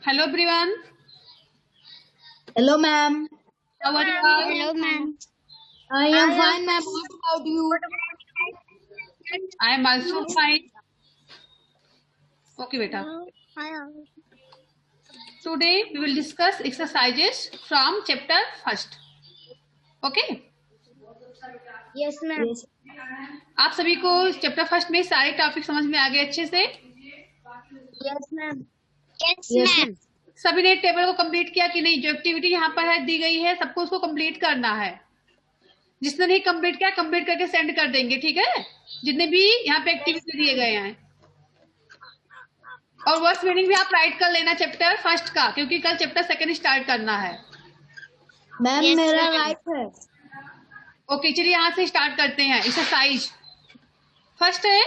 Hello everyone. Hello, ma'am. How are you all? Hello, ma'am. I am fine, ma'am. What about you? I am also fine. Okay, beta. Today we will discuss exercises from chapter first. Okay. Yes, ma'am. Yes. आप सभी को chapter first में सारे topic समझ में आ गए अच्छे से? Yes, ma'am. Yes, Yes, ma'am. सभी ने टेबल को कंप्लीट किया कि नहीं? जो एक्टिविटी यहाँ पर है दी गई है सबको उसको कंप्लीट करना है। जिसने नहीं कंप्लीट किया कंप्लीट करके सेंड कर देंगे, ठीक है? जितने भी यहाँ पे एक्टिविटी दिए गए हैं और वर्ड्स मीनिंग भी आप राइट कर लेना चैप्टर फर्स्ट का, क्योंकि कल चैप्टर सेकंड स्टार्ट करना है। मैम Yes, मेरा ma'am. राइट है। ओके, चलिए यहाँ से स्टार्ट करते हैं एक्सरसाइज। फर्स्ट है,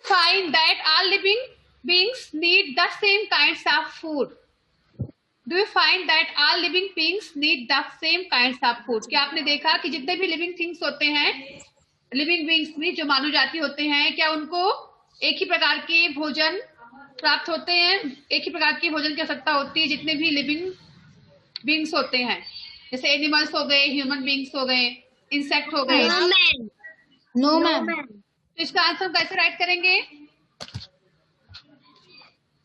find that all living beings need the same kinds of food. Do you find that all living beings need the same kinds of food? क्या आपने देखा कि जितने भी लिविंग थिंग्स होते हैं, लिविंग बीइंग्स में जो मानव जाति होते हैं, क्या उनको एक ही प्रकार के भोजन प्राप्त होते हैं? एक ही प्रकार की भोजन की आवश्यकता होती है जितने भी लिविंग बीइंग्स होते हैं, जैसे एनिमल्स हो गए, ह्यूमन बीइंग्स हो गए, इंसेक्ट हो गए। No, ma'am. No No, ma'am. ma'am. तो इसका आंसर कैसे राइट करेंगे?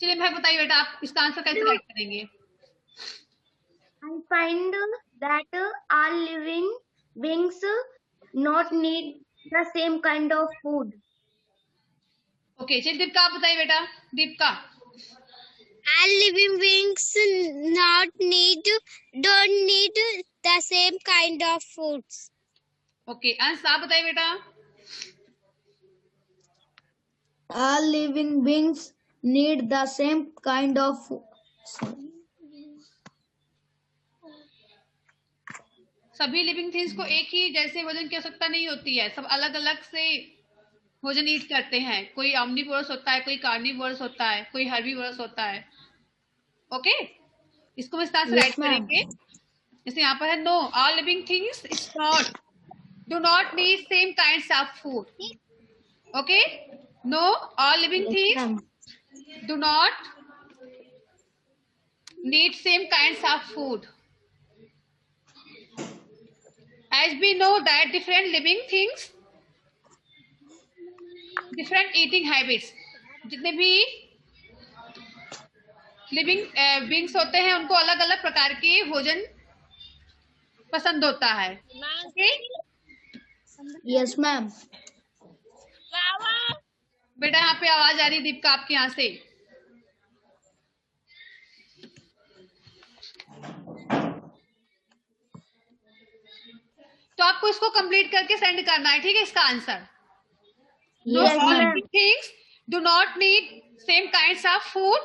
चलिए मैं बताइए बेटा, आप इसका आंसर कैसे राइट करेंगे? I find that all living beings not need the same kind of food. Okay, चलिए दीपिका आप बताइए बेटा। Deepika. All living beings don't need the same kind of foods. Okay, अंश आप बताइए बेटा। All living beings need the same kind of food. सभी living things को एक ही जैसे भोजन की आवश्यकता नहीं होती है, सब अलग अलग से भोजन ईट करते हैं। कोई ऑमनिवोरस होता है, कोई कार्निवोरस होता है, कोई हर्बीवोरस होता है। ओके, इसको विस्तार से Yes, राइट ma'am. करेंगे। जैसे यहाँ पर है, know all living things is not do not need same kinds of food. Okay, know all living Yes, things ma'am. do not need same kinds of food. As we know that different living things, different eating habits, जितने भी living beings होते हैं उनको अलग अलग प्रकार के भोजन पसंद होता है। Okay, Yes, ma'am. बेटा यहाँ पे आवाज आ रही है दीपिका आपके यहाँ से। तो आपको इसको कंप्लीट करके सेंड करना है, ठीक है? इसका answer no, Yes, all ma'am. living things do not need same kinds of food,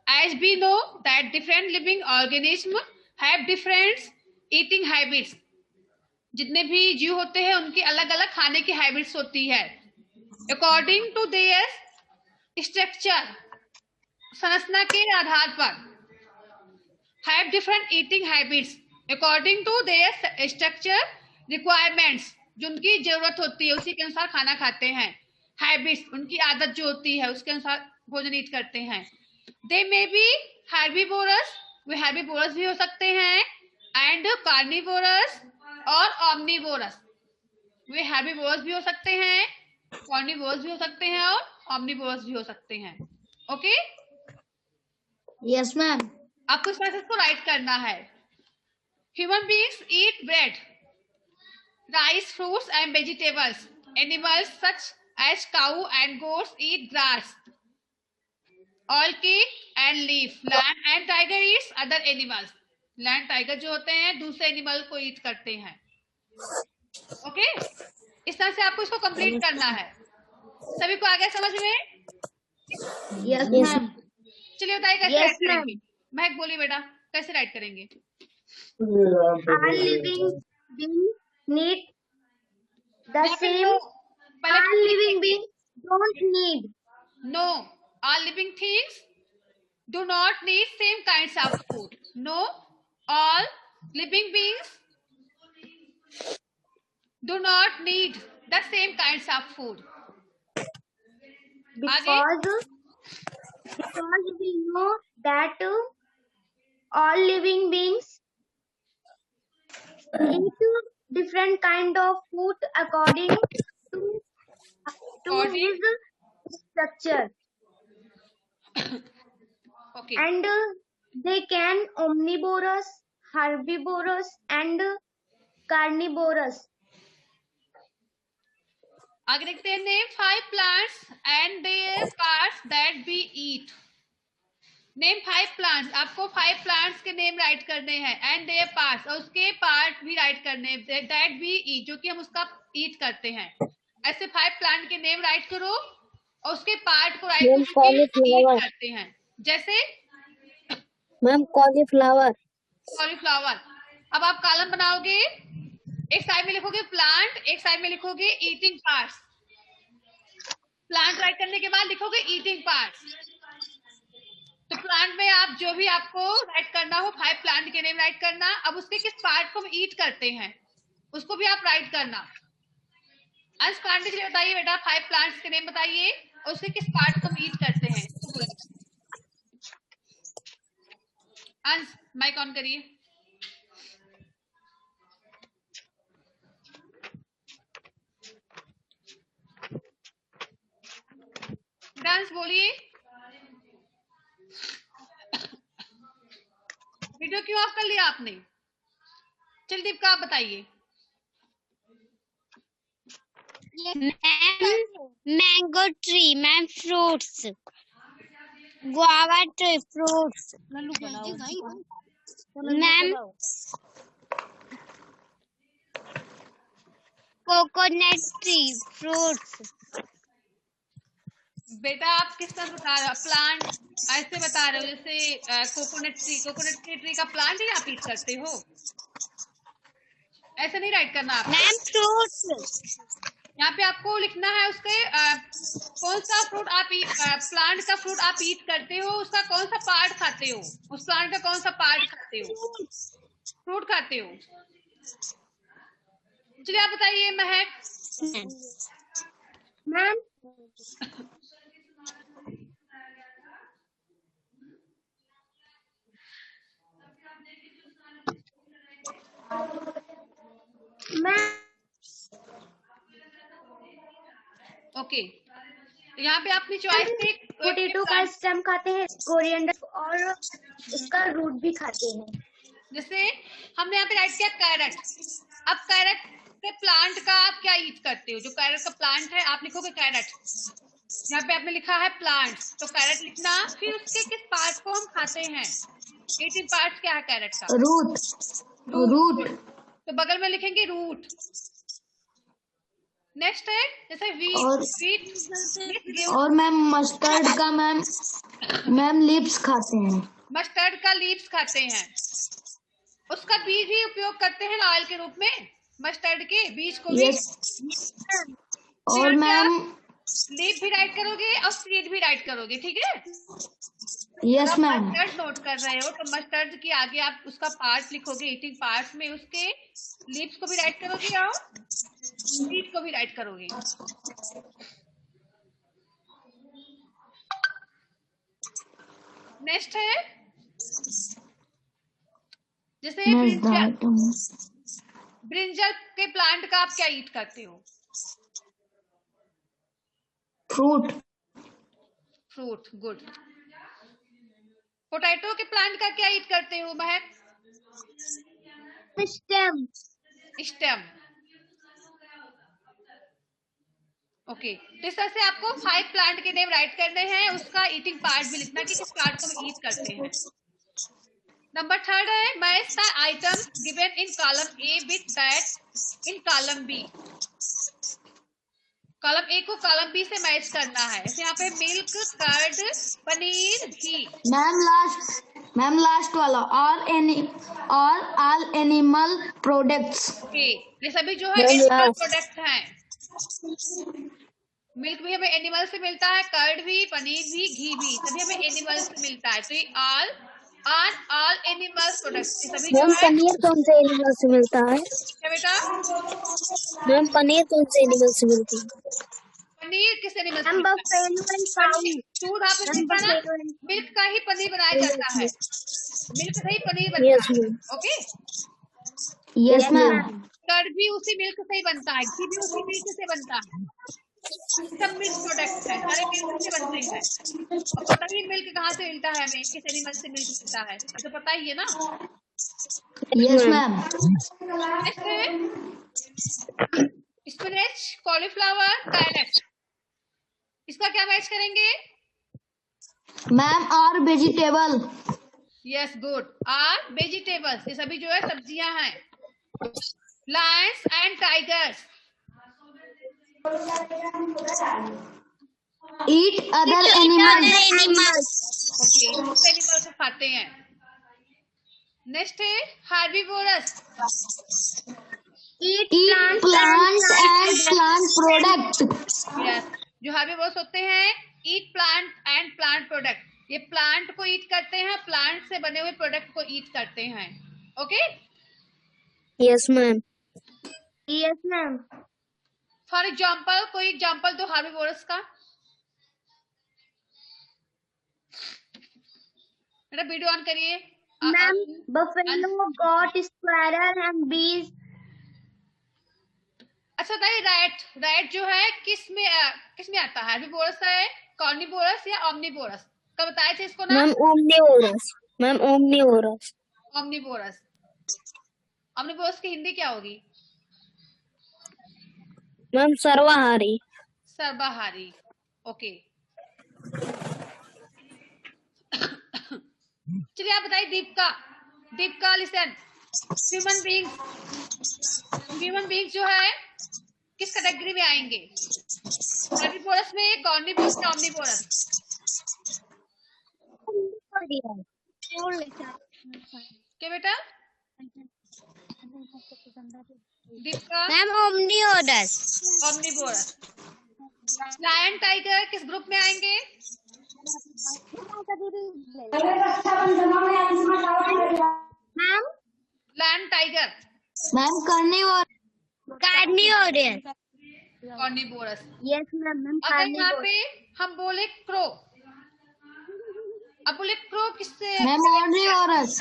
as we know that different living organisms have different eating habits. जितने भी जीव होते हैं उनकी अलग अलग खाने की हैबिट्स होती है। अकॉर्डिंग टू देयर स्ट्रक्चर, संरचना के आधार पर, have different eating habits according to their structure requirements, जो उनकी जरूरत होती है उसी के अनुसार खाना खाते हैं। हैबिट्स, उनकी आदत जो होती है उसके अनुसार भोजन ईट करते हैं। दे मे बी हेर्बीवोरस, वे हेर्बीवोरस भी हो सकते हैं, एंड कार्निवोरस और ऑमनिवोरस, वे हेर्बीवोरस भी हो सकते हैं, कार्निवोरस भी हो सकते हैं और ऑमनिवोरस भी हो सकते हैं। Okay, Yes, ma'am. आपको इस मैसेज को राइट करना है। Human beings eat bread, rice, fruits and vegetables. Animals such as cow and goats eat grass, algae and leaf. Lion and tiger eats other animals. Lion, tiger जो होते हैं दूसरे animal को ईट करते हैं। ओके, इस तरह से आपको इसको कंप्लीट करना है। सभी को आ गया समझ में? Yes, ma'am. चलिए बताइए कैसे Yes, राइट करेंगे। महक बोलिए बेटा, कैसे राइट करेंगे? All living beings need the यहाँ पे same. no, All living beings don't need. No, all living things do not need same kinds of food. No, all living beings do not need the same kinds of food. Because we know that all living beings eat different kind of food according to According, his structure, okay. and they can omnivorous, herbivorous, and carnivorous. आगे देखते हैं, name 5 plants and their parts that we eat. Name 5 plants, आपको 5 plants के name right करने हैं, and their parts, और उसके part भी राइट करने हैं, दैट वी ईट, जो कि हम उसका ईट करते हैं। ऐसे 5 प्लांट के नेम राइट करो और उसके पार्ट को राइट करो कि ईट करते हैं। जैसे मैम कॉलीफ्लावर। कॉलीफ्लावर। अब आप कॉलम बनाओगे, एक साइड में लिखोगे प्लांट, एक साइड में लिखोगे ईटिंग पार्ट्स। प्लांट राइट करने के बाद लिखोगे ईटिंग पार्ट्स। तो प्लांट में आप जो भी आपको राइट करना हो, 5 प्लांट के नेम राइट करना। अब उसके किस पार्ट को हम ईट करते हैं उसको भी आप राइट करना। अंश प्लांट के लिए बताइए बेटा, 5 प्लांट्स के नेम बताइए और उसके किस पार्ट को हम ईट करते हैं। अंश माइक ऑन करिए। डांस बोलिए। वीडियो क्यों ऑफ कर लिया आपने? चल दीपिका आप बताइए। Mango tree, ma'am fruits, guava tree fruits, ma'am coconut tree fruits. बेटा आप किस तरह बता रहे हो? प्लांट ऐसे बता रहे हो जैसे कोकोनट ट्री का प्लांट ही आप ईट करते हो, ऐसे नहीं राइट करना आप। मैम फ्रूट्स, यहाँ पे आपको लिखना है उसके कौन सा फ्रूट आप प्लांट का फ्रूट आप ईट करते हो, उसका कौन सा पार्ट खाते हो, उस प्लांट का कौन सा पार्ट खाते हो, फ्रूट खाते हो। चलिए आप बताइए महक। मैम ओके, यहाँ पे अपनी चॉइस से पोटैटो का स्टेम खाते हैं, कोरिएंडर और उसका रूट भी खाते हैं। जैसे हमने यहाँ पे राइट किया कैरेट। अब कैरेट के प्लांट का आप क्या ईट करते हो? जो कैरेट का प्लांट है आप लिखोगे कैरेट। यहाँ पे आपने लिखा है प्लांट, तो कैरेट लिखना। फिर उसके किस पार्ट को हम खाते हैं? ईटिंग पार्ट क्या है कैरेट का? रूट। तो बगल में लिखेंगे रूट। नेक्स्ट है जैसे वीट और मैम मस्टर्ड का मैम लीव्स खाते हैं। मस्टर्ड का लीव्स खाते हैं, उसका बीज भी उपयोग करते हैं ऑयल के रूप में, मस्टर्ड के बीज को भी। और मैम लीफ भी राइट करोगे और सीड भी राइट करोगे, ठीक है? Yes ma'am. मस्टर्ड नोट कर रहे हो तो मस्टर्ड के आगे आप उसका पार्ट लिखोगे, ईटिंग पार्ट्स में उसके लीव्स को भी राइट करोगे और सीड को भी राइट करोगे। नेक्स्ट है जैसे ब्रिंजल के प्लांट का आप क्या ईट करते हो? Fruit, good. पोटैटो के प्लांट का क्या ईट करते हो महक? स्टेम। ओके, तो इस तरह से आपको 5 प्लांट के नेम राइट करने हैं, उसका ईटिंग पार्ट भी लिखना कि किस पार्ट को हम ईट करते हैं। नंबर 3 है match the item given in column A with that in column B. Column A को कॉलम बी से मैच करना है। जैसे यहाँ पे मिल्क, कर्ड, पनीर, घी। मैम लास्ट वाला ऑल एनिमल प्रोडक्ट्स। ओके, ये सभी जो है एनिमल प्रोडक्ट हैं। मिल्क भी हमें एनिमल से मिलता है, कर्ड भी, पनीर भी, घी भी, सभी हमें एनिमल से मिलता है। तो ये ऑल एनिमल प्रोडक्ट्स सभी जो है। पनीर कौन से एनिमल से मिलता है? क्या बेटा? मैम पनीर कौन से एनिमल से मिलती है? पनीर किस एनिमल से मैम मिलता है? बफेलो एंड काऊ। दूध आपने मैम सीखा ना, बफेलो एंड मिल्क का ही पनीर बनाया जाता है, मिल्क से ही पनीर बनता है। Okay, Yes, ma'am. कर्ड भी उसी मिल्क से ही बनता है, घी भी उसी मिल्क से बनता है, सब मिल्क प्रोडक्ट है, सारे मिल्क से बनते हैं। और पता ही मिल्क कहाँ से मिलता है, हमें किस एनिमल से मिल्क मिलता है, तो पता ही है ना। Yes, ma'am. नेक्स्ट है स्पिनच, कॉलीफ्लावर, कैरेट। इसका क्या मैच करेंगे? Ma'am, are vegetable. Yes, good. Are vegetables, ये सभी जो है सब्जियां हैं। Lions and tigers, Eat other animals. animals. Okay, दूसरे एनिमल को खाते हैं। नेक्स्ट है herbivorous, Eat plants and plant product. Yes, जो हार्बीवोरस होते हैं eat plant and plant product, ये प्लांट को ईट करते हैं, प्लांट से बने हुए प्रोडक्ट को ईट करते हैं। Okay, Yes, ma'am. Yes ma'am. For example कोई एग्जाम्पल दो हार्बीवोरस का। बेटा वीडियो ऑन करिए। Ma'am buffalo, got, squirrel and बीज। अच्छा बताइए, रैट जो है किस में आता है? हार्बीवोरस है, कार्निवोरस या ओमनीवोरस? कब बताए थे इसको ना? Ma'am, omnivorous. Ma'am, omnivorous. Omnivorous. Omnivorous की हिंदी क्या होगी? Ma'am, सर्वाहारी. सर्वाहारी। ओके, चलिए आप बताइए दीपिका लिसन, ह्यूमन बींग्स जो है किस कैटेगरी में आएंगे? हार्बीवोरस में, कार्निवोरस या ओमनीवोरस? क्या बेटा? Deepika, Ma'am, omnivorous. Omnivorous. Lion tiger किस ग्रुप में आएंगे? Ma'am lion tiger, Ma'am, carnivore. Carnivorous. Carnivorous. Yes ma'am. Ma'am अगर यहाँ पे हम बोले क्रो, अब बोले क्रो किससे? Ma'म, omnivorous.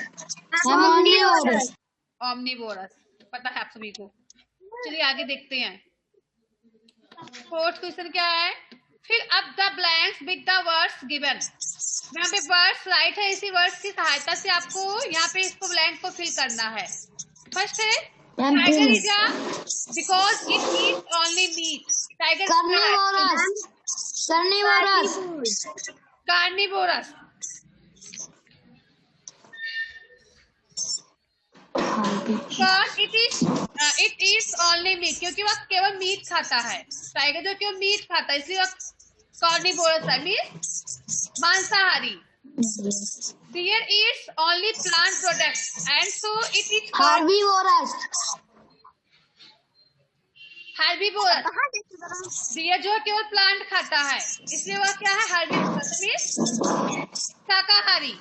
Ma'am, omnivorous. ओमनीवोरस, पता है आप सभी को। चलिए आगे देखते हैं। फोर्थ क्वेश्चन क्या है? Fill up the blanks with the words given. यहाँ पे वर्ड्स राइट है, इसी वर्ड्स की सहायता से आपको यहाँ पे इसको ब्लैंक को फिल करना है। फर्स्ट है Ma'am, tiger is because it eats only meat. Tiger carnivorous. Carnivorous. Carnivorous. It eats only meat, क्योंकि वह केवल मीट खाता है। टाइगर जो केवल मीट खाता है, इसलिए वह कार्निवोरस है, मीट मांसाहारी। Deer eats only plant products and so it is called Herbivorous. herbivore। Deer जो है केवल प्लांट खाता है, इसलिए वह क्या है? herbivore, मीन्स शाकाहारी।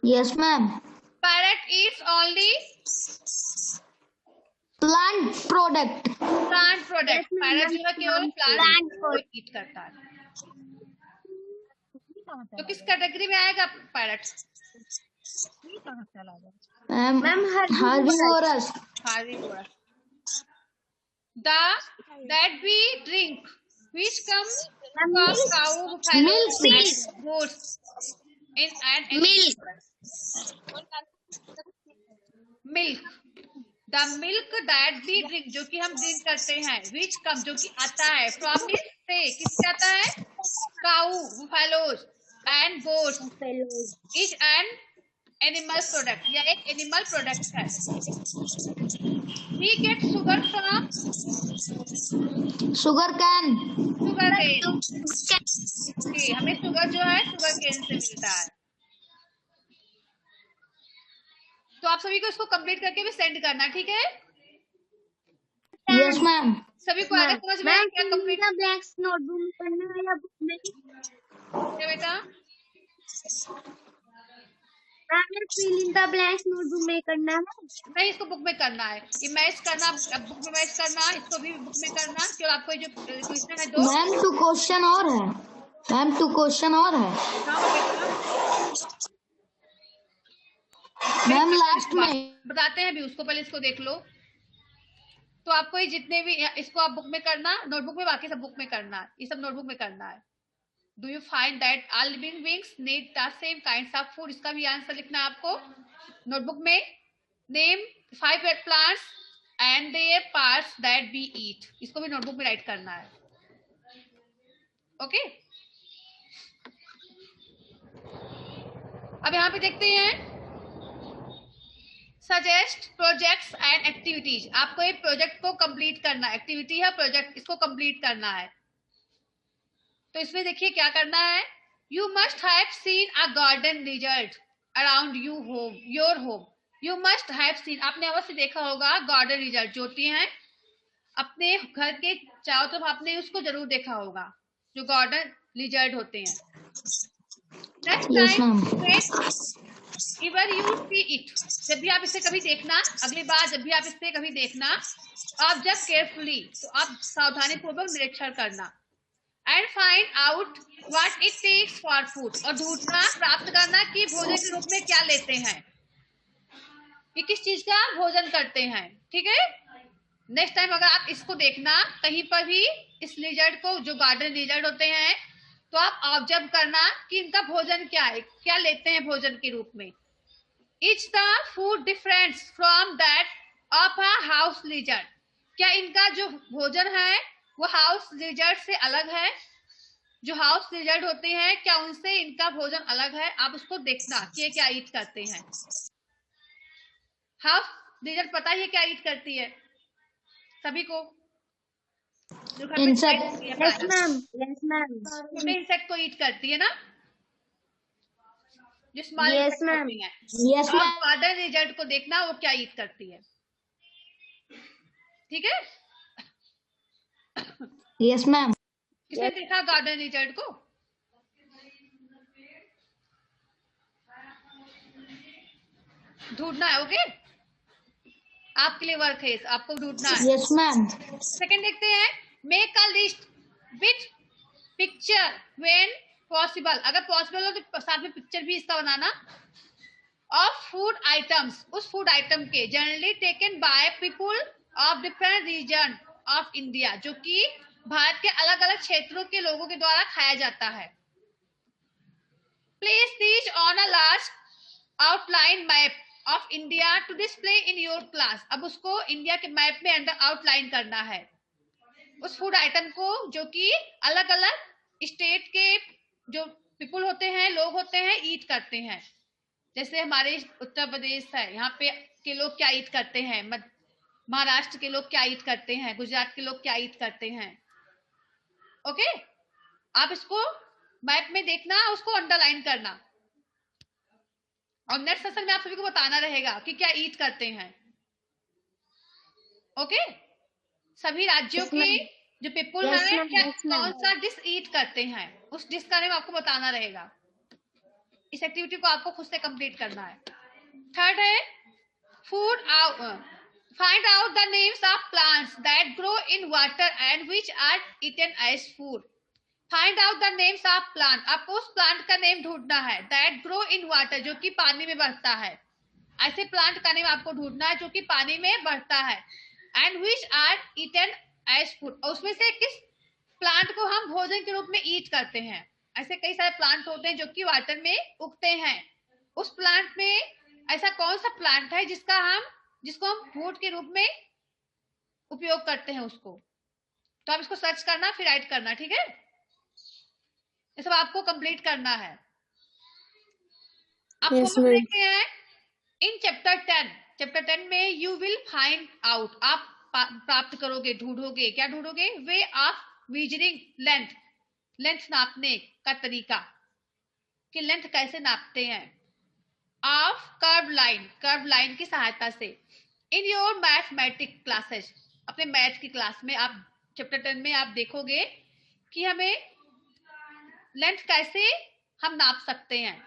Yes, ma'am. Parrot eats only Plant product. plant product। Parrot जो है केवल प्लांट को ईट करता है। तो किस कैटेगरी में आएगा parrot? Ma'am, herbivorous. Herbivores. That we drink, which comes from cow, buffalo, Milk. and goats, and milk. The milk that we drink, जो कि हम ड्रिंक करते हैं, which comes जो कि आता है, from से किससे आता है? Cow, buffaloes and goats. Each an animal product, या एक एनिमल प्रोडक्ट है। We get sugar from Sugar cane. sugar cane। हमें शुगर जो है शुगर केन से मिलता है। तो आप सभी को इसको कंप्लीट करके भी सेंड करना, ठीक है? Yes, ma'am. सभी को आगे समझ में आ गया? कंप्लीट ब्लैंक्स नोटबुक में करना है या बुक में? क्या बेटा? Ma'am teacher fill in the blanks notebook में करना है। नहीं, इसको बुक में करना है। ये मैच करना, बुक में मैच करना, इसको भी बुक में करना। केवल आपको जो क्वेश्चन है दो। मैम 2 क्वेश्चन और है। मैम 2 क्वेश्चन और है। हाँ बेटा, मैम लास्ट में बताते हैं अभी उसको, पहले इसको देख लो। तो आपको ये जितने भी, इसको आप बुक में करना, नोटबुक में, बाकी सब बुक में करना है, ये सब नोटबुक में करना है। Do you find that all living beings need the same kinds of food? इसका भी आंसर लिखना है आपको नोटबुक में। Name 5 plants and their parts that we eat, इसको भी नोटबुक में राइट करना है। ओके, अब यहाँ पे देखते हैं सजेस्ट प्रोजेक्ट्स एंड एक्टिविटीज। आपको एक प्रोजेक्ट को कंप्लीट करना है, एक्टिविटी है प्रोजेक्ट, इसको कंप्लीट करना है। तो इसमें देखिए क्या करना है। You must have seen a garden lizard around your home. You must have seen, आपने अवश्य देखा होगा गार्डन लिजर्ड जो होती हैं अपने घर के चारों तरफ, आपने उसको जरूर देखा होगा, जो गार्डन लिजर्ड होते हैं। Yes ma'am. Ever you see it, जब भी आप इसे कभी देखना, अगली बार जब भी आप इसे कभी देखना, ऑब्जर्व केयरफुली, तो आप सावधानी पूर्वक निरीक्षण करना। And find out what it takes for food, और ढूंढना, प्राप्त करना कि भोजन के रूप में क्या लेते हैं, कि किस चीज का भोजन करते हैं। ठीक है, नेक्स्ट टाइम अगर आप इसको देखना कहीं पर भी, इस लिजर्ड को, जो गार्डन लिजर्ड होते हैं, तो आप ऑब्जर्व करना कि इनका भोजन क्या है, क्या लेते हैं भोजन के रूप में। Is the food different from that of a house lizard, क्या इनका जो भोजन है वो हाउस लिजर्ड से अलग है? जो हाउस लिजर्ड होते हैं क्या उनसे इनका भोजन अलग है? आप उसको देखना कि ये क्या ईट करते हैं। हाउस लिजर्ड पता ही है क्या ईट करती है सभी को? Insect. Yes ma'am, yes ma'am, छोटे इंसेक्ट को ईट करती है ना, जो स्मॉल Yes, इंसेक्ट ma'am. होती हैं। यस और मैम। गार्डन लिजर्ड को देखना वो क्या ईट करती है। ठीक है, यस मैम। किसने देखा गार्डन लिजर्ड को? ढूंढना है। ओके, आपके लिए वर्क है, आपको ढूंढना है। Yes ma'am. सेकंड देखते हैं, make a list with picture when possible, अगर पॉसिबल हो तो साथ में पिक्चर भी इसका बनाना। ऑफ फूड आइटम्स, उस फूड आइटम के, generally taken by people of different region of India, जो कि भारत के अलग अलग क्षेत्रों के लोगों के द्वारा खाया जाता है। Place these on a large outline map of India to display in your class. अब उसको इंडिया के मैप में अंदर आउटलाइन करना है, उस फूड आइटम को, जो कि अलग अलग स्टेट के जो पीपुल होते हैं, लोग होते हैं, ईट करते हैं। जैसे हमारे उत्तर प्रदेश है, यहाँ पे के लोग क्या ईट करते हैं, महाराष्ट्र के लोग क्या ईट करते हैं, गुजरात के लोग क्या ईट करते हैं। ओके, आप इसको मैप में देखना, उसको अंडरलाइन करना, और नेक्स्ट सेशन में आप सभी को बताना रहेगा कि क्या ईट करते हैं। ओके, सभी राज्यों Yes, के ma'am. जो पीपुल Yes, हैं ma'am. क्या Yes, ma'am. कौन सा डिश ईट करते हैं, उस डिश का नेम आपको बताना रहेगा। इस एक्टिविटी को आपको खुद से कंप्लीट करना है। थर्ड है food find out the names of plants that grow in water and which are eaten as food. Find out the names of plant, आपको उस प्लांट का नेम ढूंढना है। दैट ग्रो इन वाटर, जो कि पानी में बढ़ता है, ऐसे प्लांट का नेम आपको ढूंढना है जो कि पानी में बढ़ता है। And which are eaten as food, और उसमें से किस प्लांट को हम भोजन के रूप में ईट करते हैं। ऐसे कई सारे प्लांट होते हैं जो कि वाटर में उगते हैं, उस प्लांट में ऐसा कौन सा प्लांट है जिसको हम फूड के रूप में उपयोग करते हैं उसको। तो आप इसको सर्च करना, फिर राइट करना। ठीक है, ये सब आपको कंप्लीट करना है। आप Yes, होमवर्क ma'am. देखते हैं इन चैप्टर 10 में यू विल फाइंड आउट, आप प्राप्त करोगे, ढूंढोगे, क्या ढूंढोगे? Way of measuring length, length नापने का तरीका, कि लेंथ कैसे नापते हैं। ऑफ कर्व लाइन की सहायता से। इन योर मैथमेटिक क्लासेस, अपने मैथ की क्लास में आप चैप्टर 10 में आप देखोगे कि हमें लेंथ कैसे हम नाप सकते हैं।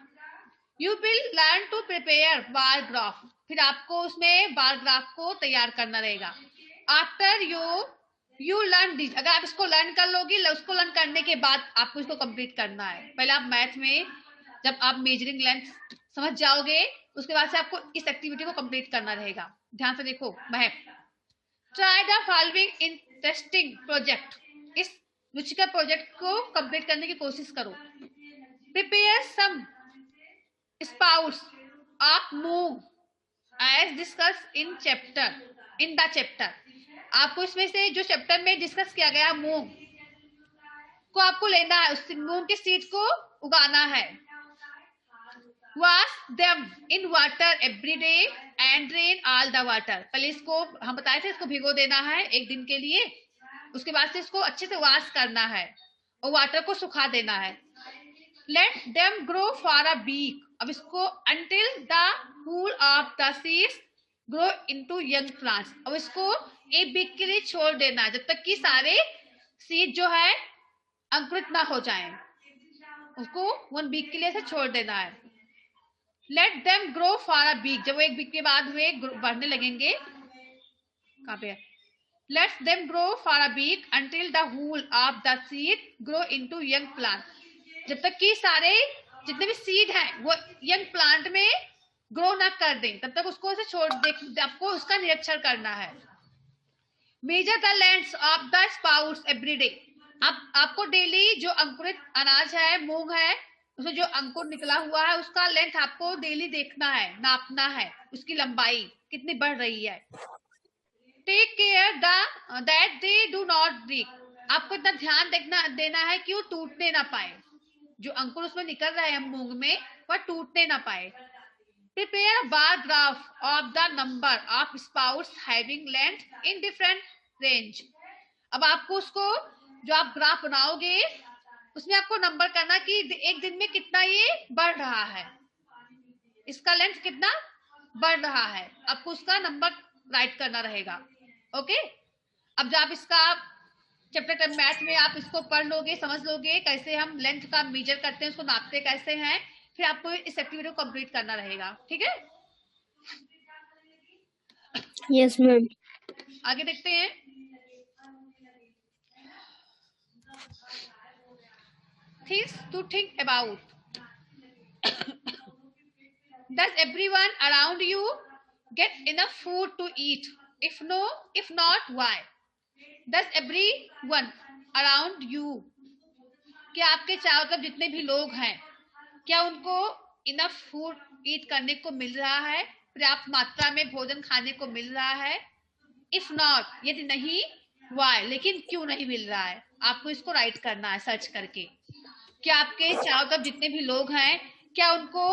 You will learn to prepare bar graph, फिर आपको उसमें बार ग्राफ को तैयार करना रहेगा। आफ्टर यू लर्न दिस, अगर आप इसको लर्न कर लोगे, उसको लर्न करने के बाद आपको इसको कंप्लीट करना है। पहले आप मैथ में जब आप मेजरिंग लेंथ समझ जाओगे, उसके बाद से आपको इस एक्टिविटी को कंप्लीट करना रहेगा। ध्यान से देखो Mehak, try the following interesting project, इस रुचिकर प्रोजेक्ट को कंप्लीट करने की कोशिश करो। Prepare some sprouts of moong as discuss in the chapter, आपको इसमें से जो चैप्टर में डिस्कस किया गया मूंग को आपको लेना है, उस मूंग के सीड को उगाना है। Wash them in water every day and drain all the water, पहले इसको हम बताए थे, इसको भिगो देना है एक दिन के लिए, उसके बाद से इसको अच्छे से वॉश करना है और वाटर को सुखा देना है। Let them grow for a week, अब इसको until the whole of the seeds grow into young plants, अब इसको एक वीक के लिए छोड़ देना है, जब तक कि सारे सीड जो है अंकुरित ना हो जाएं, उसको 1 वीक के लिए से छोड़ देना है। Let them grow for a week, जब वो 1 वीक के बाद वे बढ़ने लगेंगे, कहाँ पे है, let's them grow for a week until the whole of the seed grow into young plant, जब तक कि सारे जितने भी सीड हैं वो यंग प्लांट में ग्रो ना कर दें, तब तक उसको ऐसे छोड़ दे, आपको उसका निरीक्षण करना है। Measure the length of the sprouts every day, आपको डेली जो अंकुरित अनाज है, मूंग है, उसमें जो अंकुर निकला हुआ है उसका लेंथ आपको डेली देखना है, नापना है, उसकी लंबाई कितनी बढ़ रही है। Take care that they do not break, आपको इतना ध्यान देना है कि वो टूटने ना पाए, जो अंकुर उसमें निकल रहा है मूंग में वह टूटने ना पाए। Prepare bar graph of the number of sprouts having length in different range, अब आपको उसको जो आप ग्राफ बनाओगे उसमें आपको नंबर करना कि एक दिन में कितना ये बढ़ रहा है, इसका लेंथ कितना बढ़ रहा है, आपको उसका नंबर राइट करना रहेगा। ओके, अब जब आप इसका चैप्टर मैथ में आप इसको पढ़ लोगे, समझ लोगे कैसे हम लेंथ का मेजर करते हैं, उसको नापते कैसे हैं, फिर आपको इस एक्टिविटी को कंप्लीट करना रहेगा। ठीक है, यस मैम। आगे देखते हैं। Things to think about, does everyone around you get enough food to eat, if no if not why, does everyone around you, क्या आपके चारों तरफ जितने भी लोग हैं क्या उनको इनफ फूड ईट करने को मिल रहा है, पर्याप्त मात्रा में भोजन खाने को मिल रहा है। इफ नॉट, यदि नहीं, वाई, लेकिन क्यों नहीं मिल रहा है, आपको इसको राइट करना है सर्च करके। क्या आपके चारों तरफ जितने भी लोग हैं क्या उनको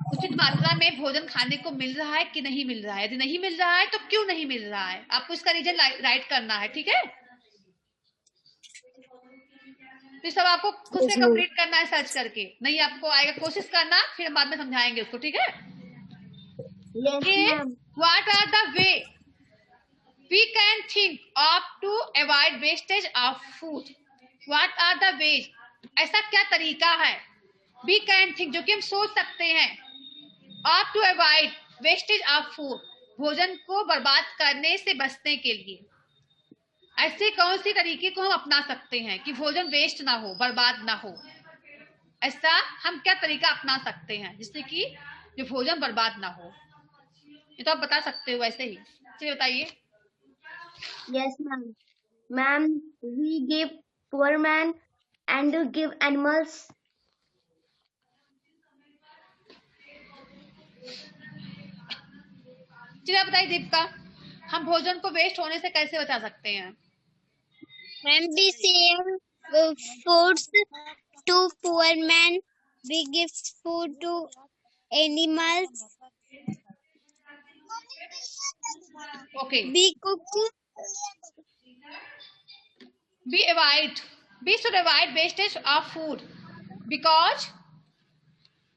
उचित मात्रा में भोजन खाने को मिल रहा है कि नहीं मिल रहा है, यदि नहीं मिल रहा है तो क्यों नहीं मिल रहा है, आपको इसका रीजन राइट करना है। ठीक है, तो सब आपको खुद से कंप्लीट करना है सर्च करके, नहीं आपको आएगा, कोशिश करना, फिर बाद में समझाएंगे उसको। ठीक है, what are the way we can think of to avoid wastage of food, what are the way, ऐसा क्या तरीका है, वी कैन थिंक, जो कि हम सोच सकते हैं, of to avoid wastage of food, भोजन को बर्बाद करने से बचने के लिए ऐसे कौन सी तरीके को हम अपना सकते हैं कि भोजन वेस्ट ना हो, बर्बाद ना हो, ऐसा हम क्या तरीका अपना सकते हैं जिससे कि जो भोजन बर्बाद ना हो, ये तो आप बता सकते हो वैसे ही। चलिए बताइए। Yes, ma'am. Ma'am, we give poor man and give animals. चलिए आप बताइए दीपिका, हम भोजन को वेस्ट होने से कैसे बचा सकते हैं। When we save foods to poor men, we give food to animals. Okay. We cook. We should avoid wastage of food because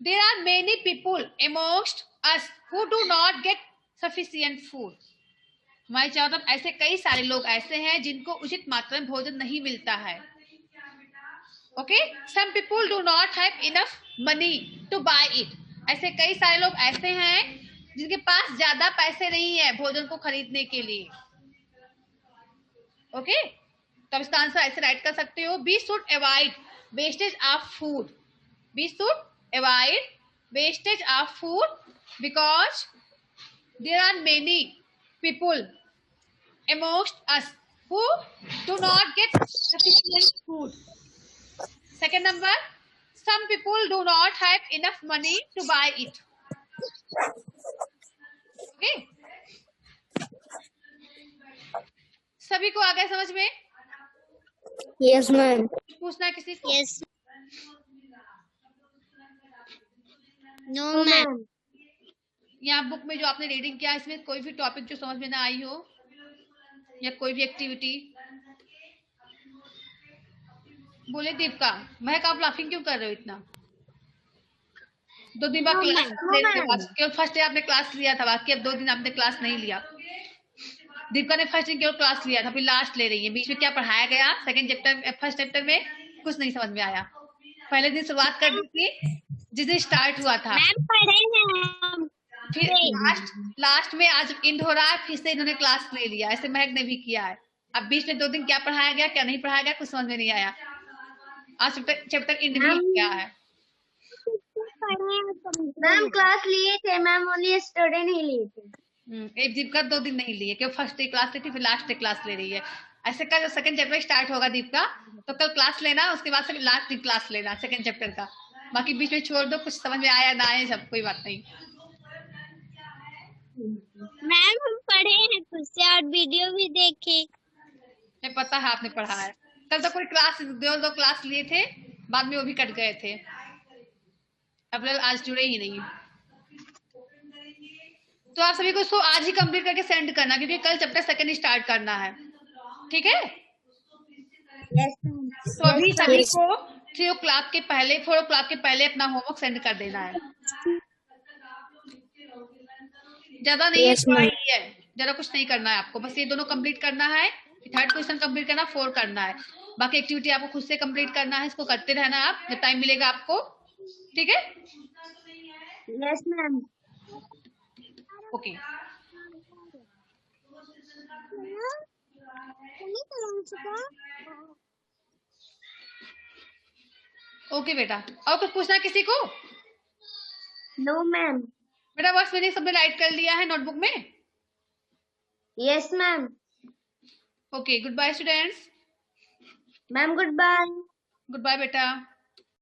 there are many people amongst us who do not get sufficient food. हमारे चारों तरफ ऐसे कई सारे लोग ऐसे हैं जिनको उचित मात्रा में भोजन नहीं मिलता है। Okay, some people do not have enough money to buy it. ऐसे कई सारे लोग ऐसे हैं जिनके पास ज्यादा पैसे नहीं है भोजन को खरीदने के लिए। ओके, तो अब इसका आंसर ऐसे राइट कर सकते हो, we should avoid wastage of food. We should avoid wastage of food because there are many people amongst us who do not get sufficient food. Second number, some people do not have enough money to buy it. Okay, सभी को आ गया समझ में? Yes, ma'am. पूछना है किसी को? Yes. No, ma'am. यहाँ बुक में जो आपने रीडिंग किया इसमें कोई भी टॉपिक जो समझ में ना आई हो या कोई भी एक्टिविटी? बोले दीपिका, महक आप लाफिंग क्यों कर रहे हो इतना? 2 दिन बाद क्लास केवल फर्स्ट डे आपने क्लास लिया था, बाकी अब 2 दिन आपने क्लास नहीं लिया। दीपिका ने फर्स्ट दिन केवल क्लास लिया था, फिर लास्ट ले रही है। बीच में क्या पढ़ाया गया सेकंड चैप्टर फर्स्ट चैप्टर में? कुछ नहीं समझ में आया। पहले दिन शुरुआत कर दी थी जिस दिन स्टार्ट हुआ था, मैम पढ़े हैं, फिर लास्ट में आज एंड हो रहा है, फिर से इन्होंने क्लास ले लिया। ऐसे महक ने भी किया है। अब बीच में 2 दिन क्या पढ़ाया गया क्या नहीं पढ़ाया गया कुछ समझ में नहीं आया। आज चैप्टर एंड भी किया है। मैम क्लास लिए थे मैम, ओनली स्टूडेंट ही लिए थे। एक दीपिका 2 दिन नहीं लिए, क्यों फर्स्ट डे क्लास ली थी फिर लास्ट डे क्लास ले रही है। ऐसे कल सेकंड चैप्टर स्टार्ट होगा दीपिका, तो कल क्लास लेना, उसके बाद से लास्ट दिन क्लास लेना सेकंड चैप्टर का। बाकी बीच में छोड़ दो, कुछ समझ में आया ना आए सब कोई बात नहीं। मैम हम पढ़े हैं खुद से और वीडियो भी देखे। मैं पता है आपने पढ़ा है। कल तो कोई क्लास 2 क्लास लिए थे, बाद में वो भी कट गए थे। अब आज जुड़े ही नहीं। तो आप सभी को इसको आज ही कंप्लीट करके सेंड करना, क्योंकि कल चैप्टर सेकंड स्टार्ट करना है। ठीक है? तो अभी सभी को 3 o'clock के पहले 4 o'clock के पहले अपना होमवर्क सेंड कर देना है। ज्यादा नहीं है, थोड़ा ही है, ज्यादा कुछ नहीं करना है आपको, बस ये दोनों कंप्लीट करना है। थर्ड क्वेश्चन कंप्लीट करना, 4 करना है। बाकी एक्टिविटी आपको खुद से कंप्लीट करना है, इसको करते रहना आप जब टाइम मिलेगा आपको। ठीक है? Yes ma'am. ओके, ओके बेटा। और कुछ पूछना है किसी को? No ma'am. बेटा वर्ड्स मैंने सबने राइट कर लिया है नोटबुक में? Yes ma'am. Okay, good bye students. Ma'am good bye. Good bye बेटा।